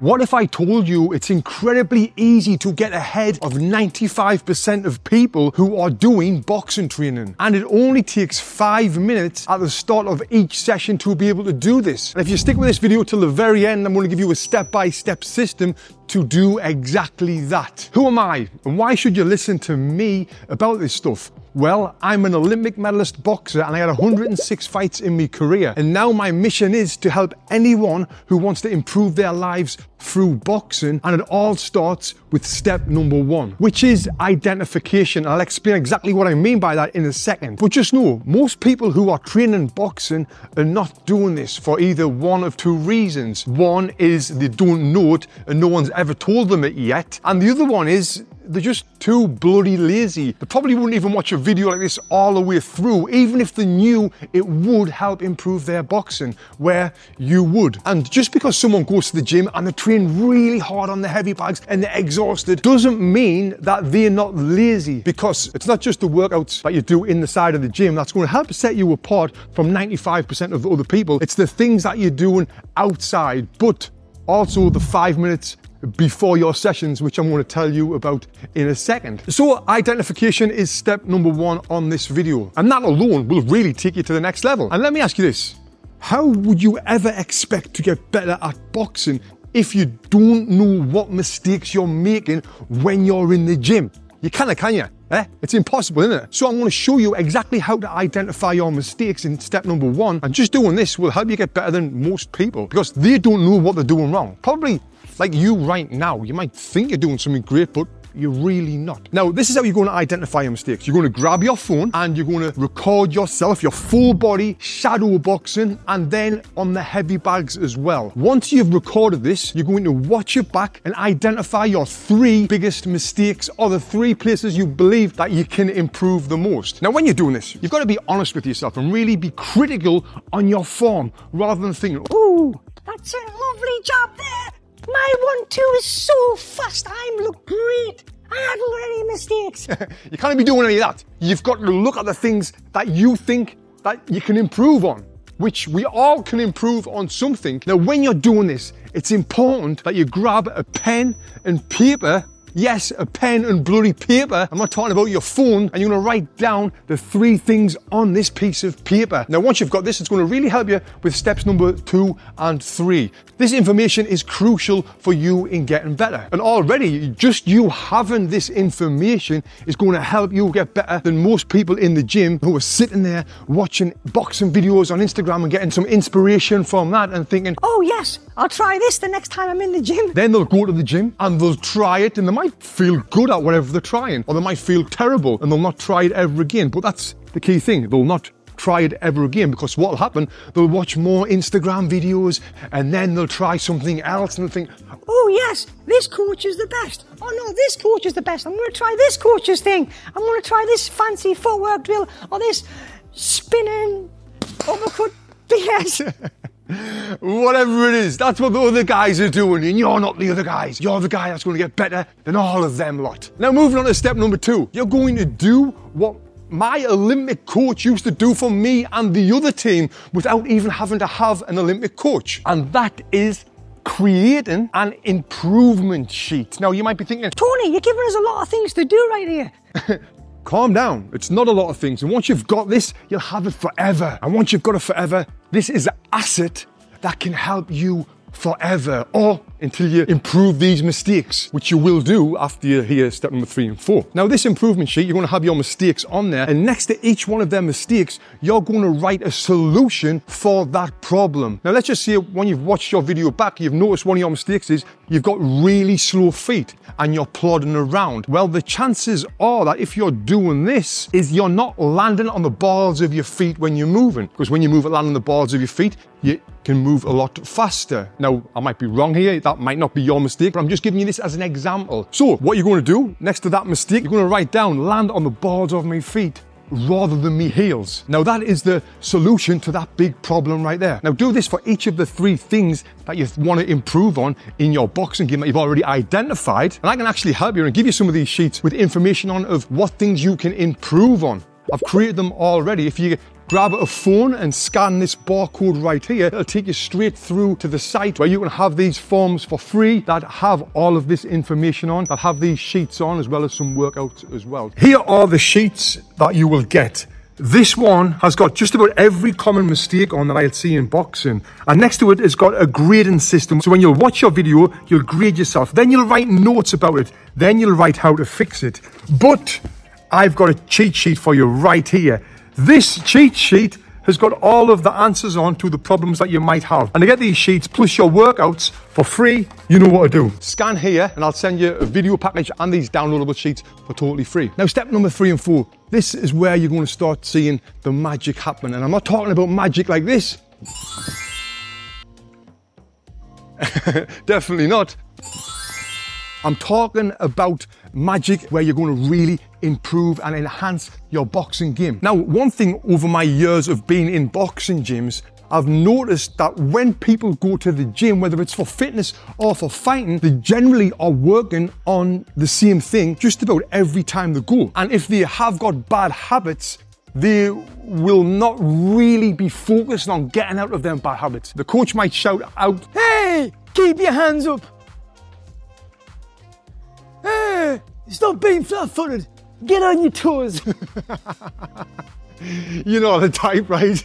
What if I told you it's incredibly easy to get ahead of 95% of people who are doing boxing training? And it only takes 5 minutes at the start of each session to be able to do this. And if you stick with this video till the very end, I'm going to give you a step-by-step system to do exactly that. Who am I? And why should you listen to me about this stuff? Well, I'm an Olympic medalist boxer and I had 106 fights in my career. And now my mission is to help anyone who wants to improve their lives through boxing. And it all starts with step number 1, which is identification. I'll explain exactly what I mean by that in a second. But just know, most people who are training boxing are not doing this for either one of two reasons. One is they don't know it and no one's ever told them it yet. And the other one is they're just too bloody lazy. They probably wouldn't even watch a video like this all the way through, even if they knew it would help improve their boxing, where you would. And just because someone goes to the gym and they train really hard on the heavy bags and they're exhausted, doesn't mean that they're not lazy, because it's not just the workouts that you do in the side of the gym that's going to help set you apart from 95% of the other people. It's the things that you're doing outside, but also the 5 minutes before your sessions, which I'm going to tell you about in a second. So identification is step number 1 on this video, and that alone will really take you to the next level. And let me ask you this: how would you ever expect to get better at boxing if you don't know what mistakes you're making when you're in the gym? You can't, can you? It's impossible, isn't it? So I'm going to show you exactly how to identify your mistakes in step number 1, and just doing this will help you get better than most people, because they don't know what they're doing wrong. Probably like you right now, you might think you're doing something great, but you're really not. Now, this is how you're going to identify your mistakes. You're going to grab your phone and you're going to record yourself, your full body shadow boxing, and then on the heavy bags as well. Once you've recorded this, you're going to watch it back and identify your 3 biggest mistakes, or the 3 places you believe that you can improve the most. Now, when you're doing this, you've got to be honest with yourself and really be critical on your form, rather than thinking, "Ooh, that's a lovely job there. My 1-2 is so fast, I look great. I haven't got any mistakes." You can't be doing any of that. You've got to look at the things that you think that you can improve on, which we all can improve on something. Now, when you're doing this, it's important that you grab a pen and paper. Yes, a pen and bloody paper. I'm not talking about your phone. And you're going to write down the 3 things on this piece of paper. Now, once you've got this, it's going to really help you with steps number 2 and 3. This information is crucial for you in getting better. And already, just you having this information is going to help you get better than most people in the gym who are sitting there watching boxing videos on Instagram and getting some inspiration from that and thinking, "Oh yes, I'll try this the next time I'm in the gym." Then they'll go to the gym and they'll try it, and they might feel good at whatever they're trying, or they might feel terrible and they'll not try it ever again. But that's the key thing. They'll not try it ever again, because what'll happen, they'll watch more Instagram videos and then they'll try something else and they'll think, "Oh yes, this coach is the best. Oh no, this coach is the best. I'm going to try this coach's thing. I'm going to try this fancy footwork drill, or this spinning uppercut BS." Whatever it is, that's what the other guys are doing, and you're not the other guys. You're the guy that's going to get better than all of them lot. Now, moving on to step number 2, you're going to do what my Olympic coach used to do for me and the other team without even having to have an Olympic coach. And that is creating an improvement sheet. Now, you might be thinking, "Tony, you're giving us a lot of things to do right here." Calm down. It's not a lot of things. And once you've got this, you'll have it forever. And once you've got it forever, this is an asset that can help you forever, or until you improve these mistakes, which you will do after you hear step number 3 and 4. Now, this improvement sheet, you're going to have your mistakes on there, and next to each one of them mistakes, you're going to write a solution for that problem. Now, let's just say when you've watched your video back, you've noticed one of your mistakes is you've got really slow feet and you're plodding around. Well, the chances are that if you're doing this, is you're not landing on the balls of your feet when you're moving, because when you move, land on the balls of your feet, you can move a lot faster. Now, I might be wrong here. That might not be your mistake, but I'm just giving you this as an example. So what you're going to do next to that mistake, you're going to write down, "land on the balls of my feet rather than me heels." Now, that is the solution to that big problem right there. Now, do this for each of the 3 things that you want to improve on in your boxing game that you've already identified. And I can actually help you and give you some of these sheets with information on of what things you can improve on. I've created them already. If you grab a phone and scan this barcode right here. It'll take you straight through to the site where you can have these forms for free that have all of this information on, that have these sheets on, as well as some workouts as well. Here are the sheets that you will get. This one has got just about every common mistake on that I'll see in boxing. And next to it, it's got a grading system. So when you'll watch your video, you'll grade yourself. Then you'll write notes about it. Then you'll write how to fix it. But I've got a cheat sheet for you right here. This cheat sheet has got all of the answers on to the problems that you might have. And to get these sheets plus your workouts for free, you know what to do. Scan here and I'll send you a video package and these downloadable sheets for totally free. Now, step number 3 and 4. This is where you're going to start seeing the magic happen. And I'm not talking about magic like this. Definitely not. I'm talking about magic where you're going to really improve and enhance your boxing game. Now, one thing over my years of being in boxing gyms, I've noticed that when people go to the gym, whether it's for fitness or for fighting, they generally are working on the same thing just about every time they go. And if they have got bad habits, they will not really be focused on getting out of them bad habits. The coach might shout out, "Hey, keep your hands up. Hey, stop being flat-footed. Get on your toes." You know the type, right?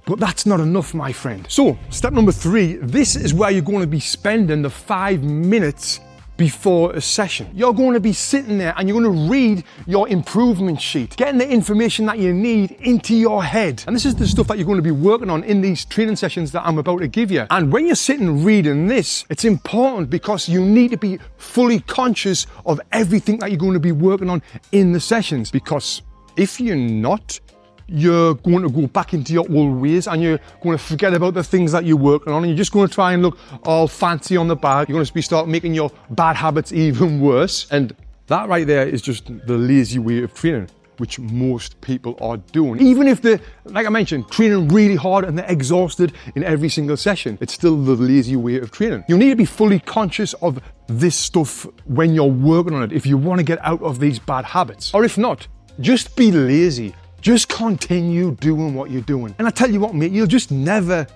But that's not enough, my friend. So, step number 3, this is where you're going to be spending the 5 minutes before a session. You're going to be sitting there and you're going to read your improvement sheet, getting the information that you need into your head. And this is the stuff that you're going to be working on in these training sessions that I'm about to give you. And when you're sitting reading this, it's important because you need to be fully conscious of everything that you're going to be working on in the sessions. Because if you're not, you're going to go back into your old ways and you're going to forget about the things that you're working on and you're just going to try and look all fancy on the bag. You're going to start making your bad habits even worse. And that right there is just the lazy way of training, which most people are doing. Even if they're, like I mentioned, training really hard and they're exhausted in every single session, it's still the lazy way of training. You need to be fully conscious of this stuff when you're working on it if you want to get out of these bad habits. Or if not, just be lazy. Just continue doing what you're doing. And I tell you what, mate, you'll just never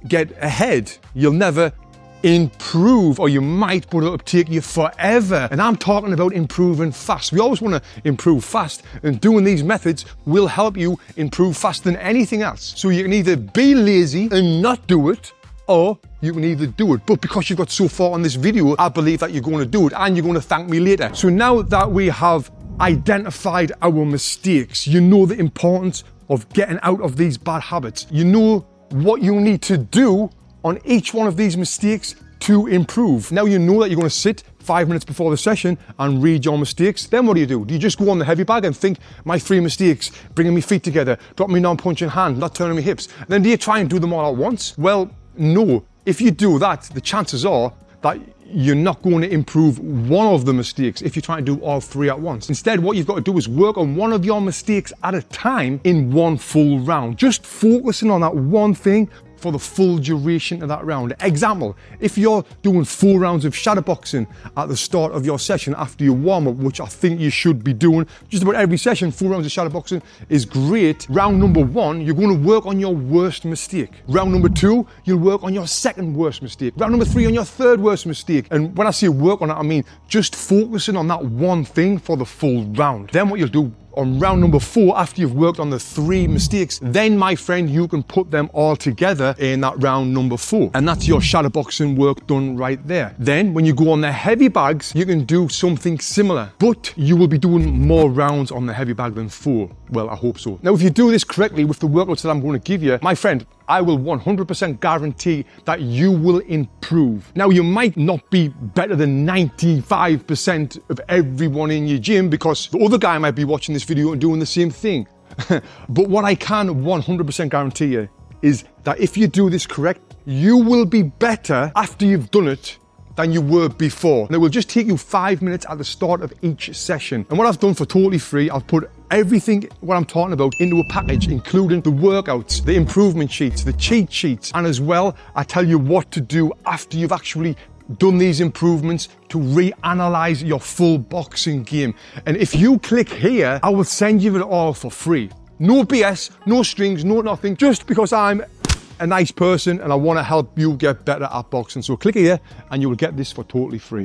get ahead. You'll never improve, or you might, but it'll take you forever. And I'm talking about improving fast. We always want to improve fast, and doing these methods will help you improve faster than anything else. So you can either be lazy and not do it, or you can either do it. But because you've got so far on this video, I believe that you're going to do it and you're going to thank me later. So now that we have identified our mistakes, you know the importance of getting out of these bad habits. You know what you need to do on each one of these mistakes to improve. Now you know that you're going to sit 5 minutes before the session and read your mistakes. Then what do? Do you just go on the heavy bag and think, my 3 mistakes, bringing my feet together, dropping my non-punching hand, not turning my hips? And then do you try and do them all at once? Well, no. If you do that, the chances are that you're not going to improve one of the mistakes if you try to do all 3 at once. Instead, what you've got to do is work on one of your mistakes at a time in one full round. Just focusing on that one thing for the full duration of that round. Example, if you're doing 4 rounds of shadow boxing at the start of your session after your warm-up, which I think you should be doing just about every session, 4 rounds of shadow boxing is great. Round number 1, you're going to work on your worst mistake. Round number 2, you'll work on your second worst mistake. Round number 3 on your third worst mistake. And when I say work on it, I mean just focusing on that one thing for the full round. Then what you'll do on round number 4, after you've worked on the 3 mistakes, then my friend, you can put them all together in that round number 4. And that's your shadow boxing work done right there. Then when you go on the heavy bags, you can do something similar, but you will be doing more rounds on the heavy bag than 4. Well, I hope so. Now, if you do this correctly with the workouts that I'm going to give you, my friend, I will 100% guarantee that you will improve. Now, you might not be better than 95% of everyone in your gym because the other guy might be watching this video and doing the same thing. But what I can 100% guarantee you is that if you do this correct, you will be better after you've done it than you were before. And it will just take you 5 minutes at the start of each session. And what I've done for totally free, I've put everything what I'm talking about into a package, including the workouts, the improvement sheets, the cheat sheets, and as well, I tell you what to do after you've actually done these improvements to reanalyze your full boxing game. And if you click here, I will send you it all for free. No BS, no strings, no nothing, just because I'm a nice person and I want to help you get better at boxing. So click here and you will get this for totally free.